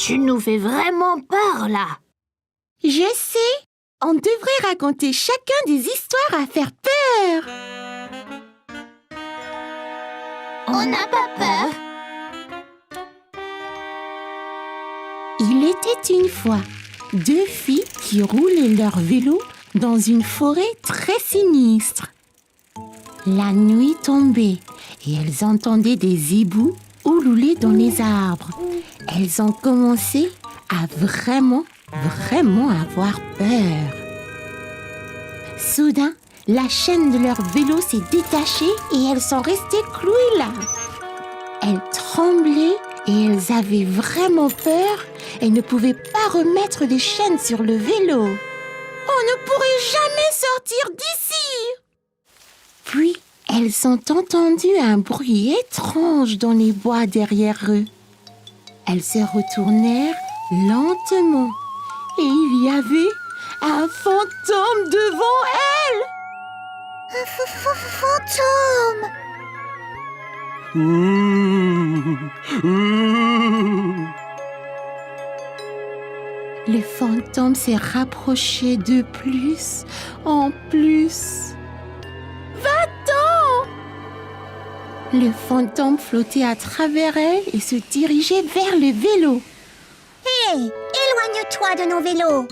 Tu nous fais vraiment peur, là. Je sais, on devrait raconter chacun des histoires à faire peur. On n'a pas peur. Il était une fois 2 filles qui roulaient leur vélo dans une forêt très sinistre. La nuit tombait et elles entendaient des hiboux oulouler dans les arbres. Elles ont commencé à vraiment avoir peur. Soudain, la chaîne de leur vélo s'est détachée et elles sont restées clouées là. Elles tremblaient et elles avaient vraiment peur. Elles ne pouvaient pas remettre les chaînes sur le vélo. On ne pourrait jamais sortir d'ici. Puis, elles ont entendu un bruit étrange dans les bois derrière eux. Elles se retournèrent lentement et il y avait un fantôme devant elles. Fantôme! Le fantôme s'est rapproché de plus en plus. Va-t'en! Le fantôme flottait à travers elle et se dirigeait vers le vélo. Hé, éloigne-toi de nos vélos.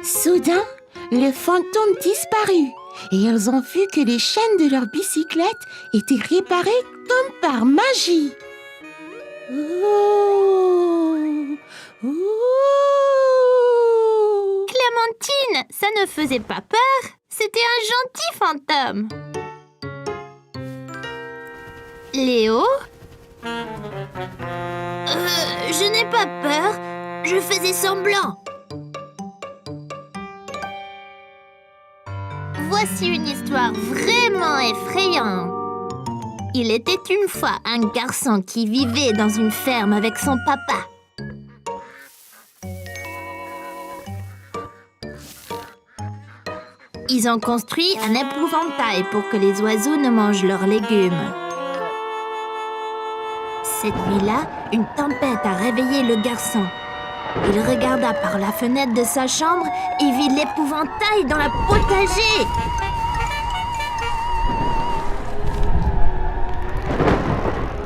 Soudain, le fantôme disparut et elles ont vu que les chaînes de leur bicyclette étaient réparées comme par magie. Oh, oh. Clémentine, ça ne faisait pas peur. C'était un gentil fantôme. Léo? Je n'ai pas peur. Je faisais semblant. Voici une histoire vraiment effrayante. Il était une fois un garçon qui vivait dans une ferme avec son papa. Ils ont construit un épouvantail pour que les oiseaux ne mangent leurs légumes. Cette nuit-là, une tempête a réveillé le garçon. Il regarda par la fenêtre de sa chambre et vit l'épouvantail dans la potager.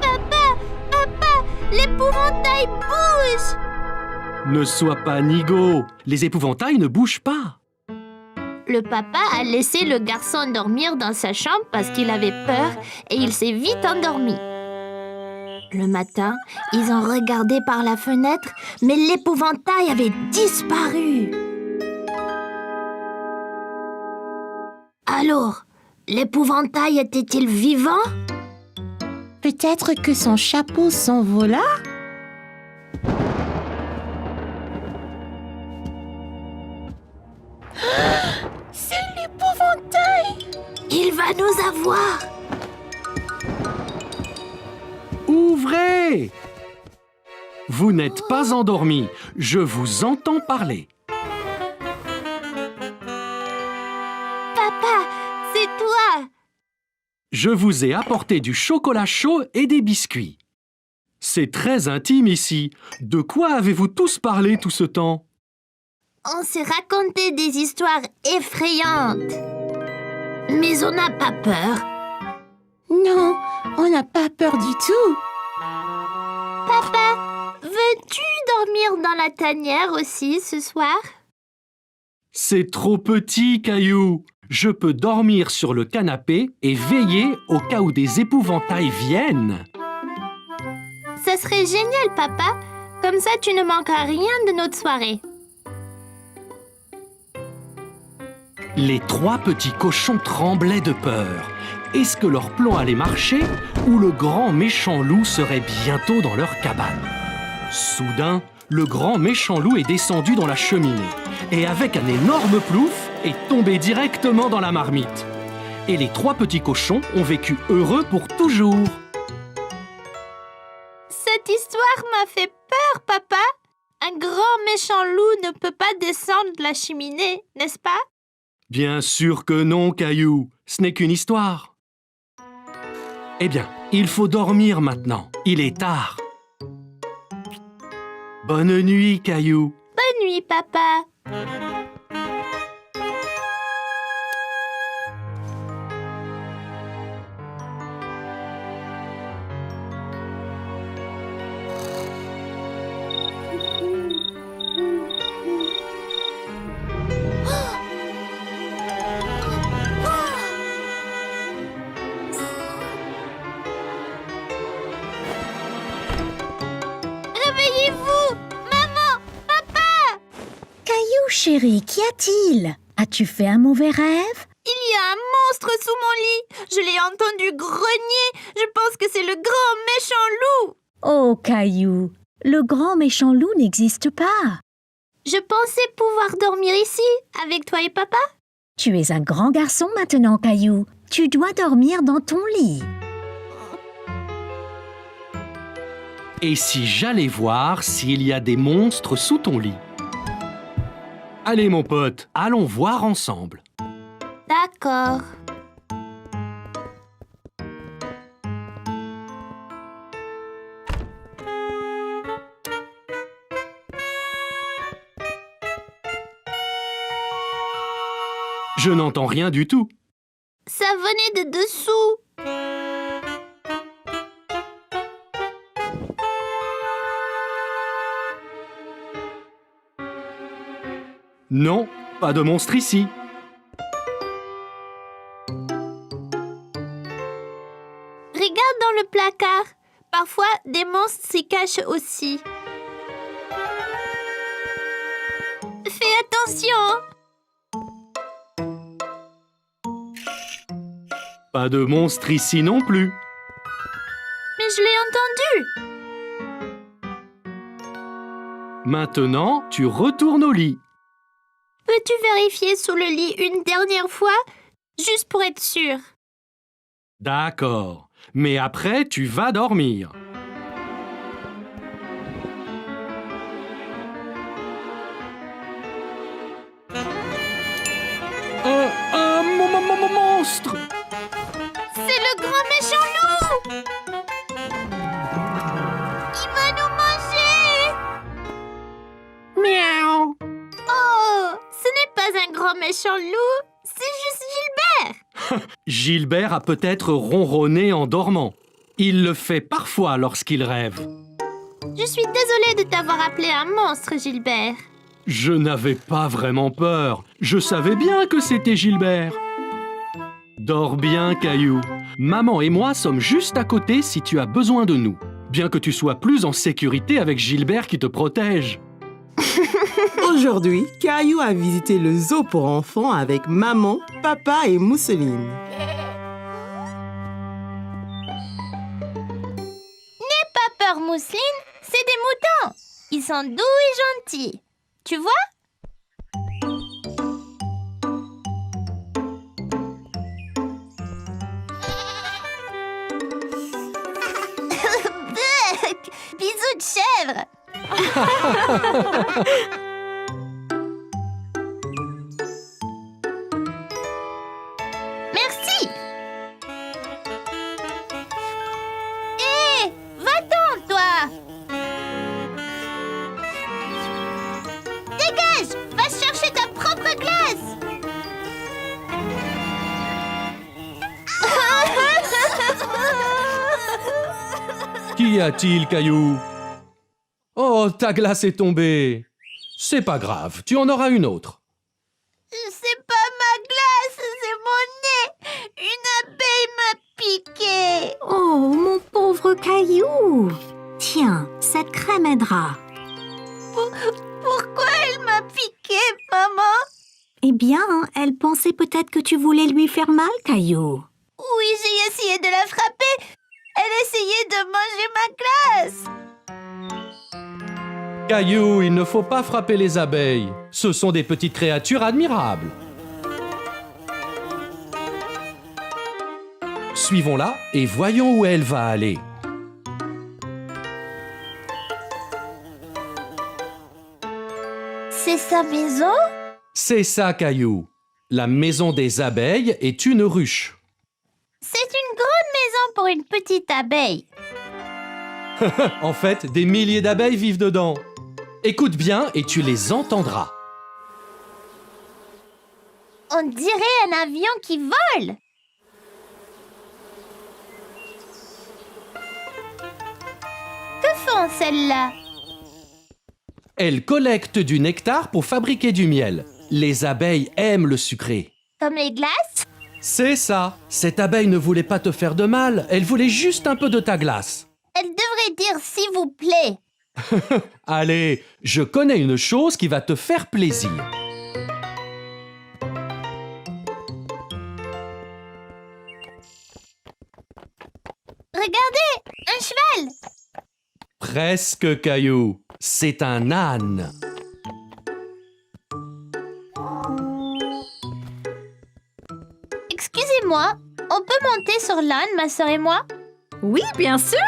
Papa, l'épouvantail bouge! Ne sois pas nigaud, les épouvantails ne bougent pas. Le papa a laissé le garçon dormir dans sa chambre parce qu'il avait peur et il s'est vite endormi. Le matin, ils ont regardé par la fenêtre, mais l'épouvantail avait disparu. Alors, l'épouvantail était-il vivant? Peut-être que son chapeau s'envola? C'est l'épouvantail! Il va nous avoir! Ouvrez! Vous n'êtes pas endormis, je vous entends parler. Papa, c'est toi! Je vous ai apporté du chocolat chaud et des biscuits. C'est très intime ici. De quoi avez-vous tous parlé tout ce temps? On s'est raconté des histoires effrayantes. Mais on n'a pas peur. Non, on n'a pas peur du tout. Papa, veux-tu dormir dans la tanière aussi ce soir? C'est trop petit, Caillou. Je peux dormir sur le canapé et veiller au cas où des épouvantails viennent. Ça serait génial, papa. Comme ça, tu ne manqueras rien de notre soirée. Les 3 petits cochons tremblaient de peur. Est-ce que leur plan allait marcher ou le grand méchant loup serait bientôt dans leur cabane? Soudain, le grand méchant loup est descendu dans la cheminée et avec un énorme plouf est tombé directement dans la marmite. Et les 3 petits cochons ont vécu heureux pour toujours. Cette histoire m'a fait peur, papa. Un grand méchant loup ne peut pas descendre de la cheminée, n'est-ce pas? Bien sûr que non, Caillou. Ce n'est qu'une histoire. Eh bien, il faut dormir maintenant. Il est tard. Bonne nuit, Caillou. Bonne nuit, papa. Réveillez-vous! Maman! Papa! Caillou, chérie, qu'y a-t-il? As-tu fait un mauvais rêve? Il y a un monstre sous mon lit. Je l'ai entendu grogner. Je pense que c'est le grand méchant loup. Oh, Caillou, le grand méchant loup n'existe pas. Je pensais pouvoir dormir ici, avec toi et papa. Tu es un grand garçon maintenant, Caillou. Tu dois dormir dans ton lit. Et si j'allais voir s'il y a des monstres sous ton lit? Allez, mon pote, allons voir ensemble. D'accord. Je n'entends rien du tout. Ça venait de dessous. Non, pas de monstre ici. Regarde dans le placard. Parfois, des monstres s'y cachent aussi. Fais attention. Pas de monstre ici non plus. Mais je l'ai entendu. Maintenant, tu retournes au lit. Peux-tu vérifier sous le lit une dernière fois, juste pour être sûr? D'accord. Mais après, tu vas dormir. Un monstre! C'est le grand méchant loup! Il va nous manger! Miaou! Oh, ce n'est pas un grand méchant loup, c'est juste Gilbert! Gilbert a peut-être ronronné en dormant. Il le fait parfois lorsqu'il rêve. Je suis désolée de t'avoir appelé un monstre, Gilbert. Je n'avais pas vraiment peur. Je savais bien que c'était Gilbert. Dors bien, Caillou. Maman et moi sommes juste à côté si tu as besoin de nous. Bien que tu sois plus en sécurité avec Gilbert qui te protège. Aujourd'hui, Caillou a visité le zoo pour enfants avec maman, papa et Mousseline. N'aie pas peur, Mousseline, c'est des moutons. Ils sont doux et gentils. Tu vois? Bisous de chèvre. Merci. Hé, va-t'en, toi. Dégage, va chercher ta propre glace. Qu'y a-t-il, Caillou? Oh, ta glace est tombée. C'est pas grave, tu en auras une autre. C'est pas ma glace, c'est mon nez. Une abeille m'a piqué. Oh, mon pauvre Caillou. Tiens, cette crème aidera. Pourquoi elle m'a piqué, maman? Eh bien, elle pensait peut-être que tu voulais lui faire mal, Caillou. Oui, j'ai essayé de la frapper. Elle essayait de manger ma glace. Caillou, il ne faut pas frapper les abeilles. Ce sont des petites créatures admirables. Suivons-la et voyons où elle va aller. C'est sa maison? C'est ça, Caillou. La maison des abeilles est une ruche. C'est une grande maison pour une petite abeille. En fait, des milliers d'abeilles vivent dedans. Écoute bien et tu les entendras. On dirait un avion qui vole. Que font celles-là? Elles collectent du nectar pour fabriquer du miel. Les abeilles aiment le sucré. Comme les glaces? C'est ça. Cette abeille ne voulait pas te faire de mal. Elle voulait juste un peu de ta glace. Elle devrait dire s'il vous plaît. Allez, je connais une chose qui va te faire plaisir. Regardez, un cheval. Presque, Caillou. C'est un âne. Excusez-moi, on peut monter sur l'âne, ma sœur et moi? Oui, bien sûr.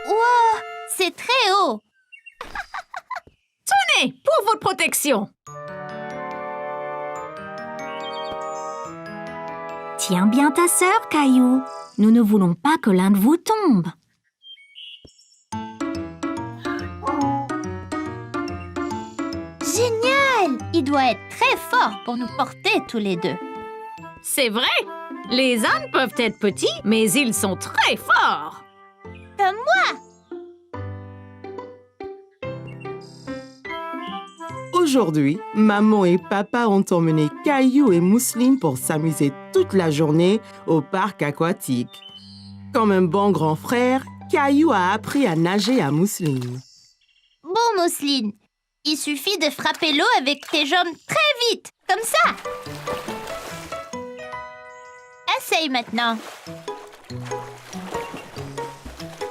Wow, c'est très haut. Tenez, pour votre protection. Tiens bien ta sœur, Caillou. Nous ne voulons pas que l'un de vous tombe. Génial! Il doit être très fort pour nous porter tous les deux. C'est vrai. Les ânes peuvent être petits, mais ils sont très forts. Comme moi! Aujourd'hui, maman et papa ont emmené Caillou et Mousseline pour s'amuser toute la journée au parc aquatique. Comme un bon grand frère, Caillou a appris à nager à Mousseline. Bon, Mousseline, il suffit de frapper l'eau avec tes jambes très vite, comme ça. Essaye maintenant.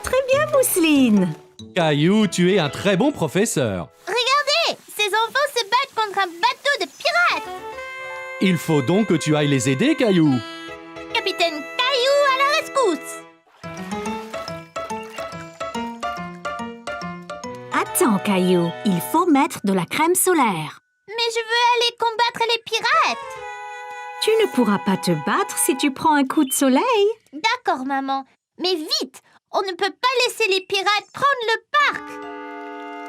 Très bien, Mousseline. Caillou, tu es un très bon professeur. Regardez, ces enfants se battent contre un bateau de pirates. Il faut donc que tu ailles les aider, Caillou. Capitaine Caillou à la rescousse. Attends, Caillou. Il faut mettre de la crème solaire. Mais je veux aller combattre les pirates. Tu ne pourras pas te battre si tu prends un coup de soleil. D'accord, maman. Mais vite, on ne peut pas laisser les pirates prendre le parc.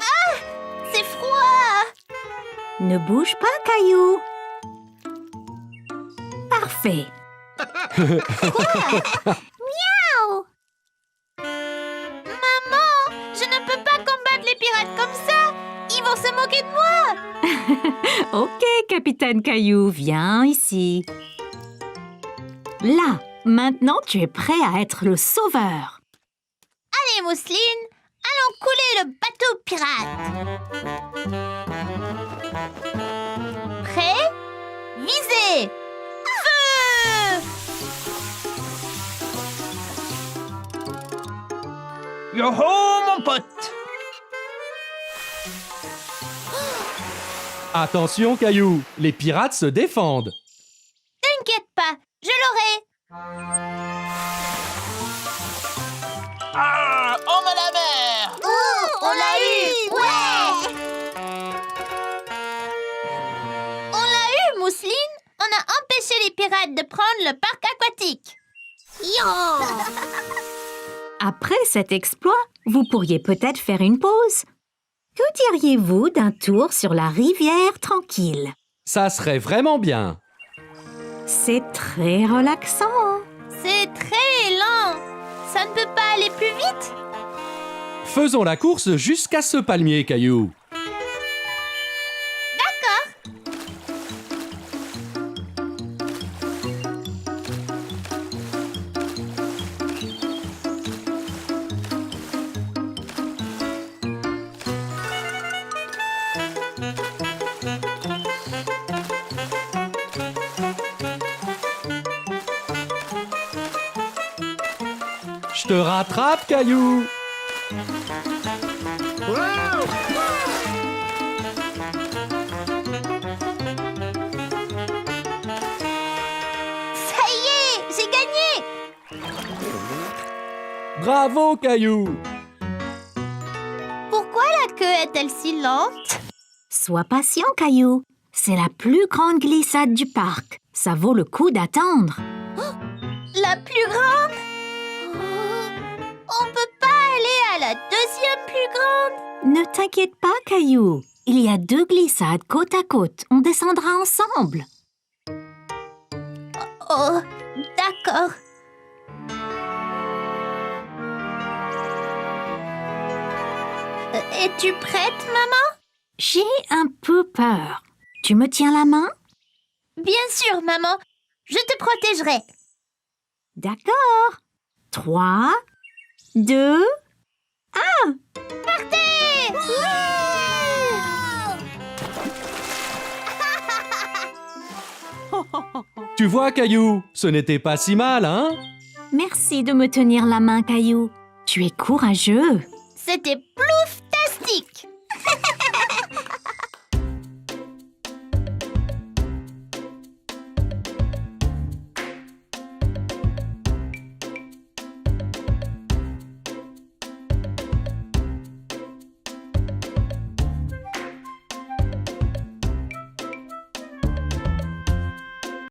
Ah, c'est froid. Ne bouge pas, Caillou. Parfait. Miaou. Maman, je ne peux pas combattre les pirates comme ça. Ils vont se moquer de moi. Ok, Capitaine Caillou, viens ici. Là, maintenant tu es prêt à être le sauveur. Allez, Mousseline, allons couler le bateau pirate. Prêt? Visez! Feu! Yo-ho, mon pote! Attention, Caillou, les pirates se défendent. T'inquiète pas, je l'aurai. Ah, on met la mer! Oh, on l'a eu! Ouais! On l'a eu, Mousseline. On a empêché les pirates de prendre le parc aquatique. Yo! Après cet exploit, vous pourriez peut-être faire une pause. Que diriez-vous d'un tour sur la rivière tranquille? Ça serait vraiment bien. C'est très relaxant. C'est très lent. Ça ne peut pas aller plus vite? Faisons la course jusqu'à ce palmier, Caillou. Je te rattrape, Caillou. Ça y est, j'ai gagné. Bravo, Caillou. Pourquoi la queue est-elle si lente? Sois patient, Caillou. C'est la plus grande glissade du parc. Ça vaut le coup d'attendre. La plus grande? Oh, on peut pas aller à la deuxième plus grande. Ne t'inquiète pas, Caillou. Il y a 2 glissades côte à côte. On descendra ensemble. Oh, d'accord. Es-tu prête, maman? J'ai un peu peur. Tu me tiens la main? Bien sûr, maman. Je te protégerai. D'accord. 3, 2, Partez! Tu vois, Caillou, ce n'était pas si mal, hein? Merci de me tenir la main, Caillou. Tu es courageux. C'était plus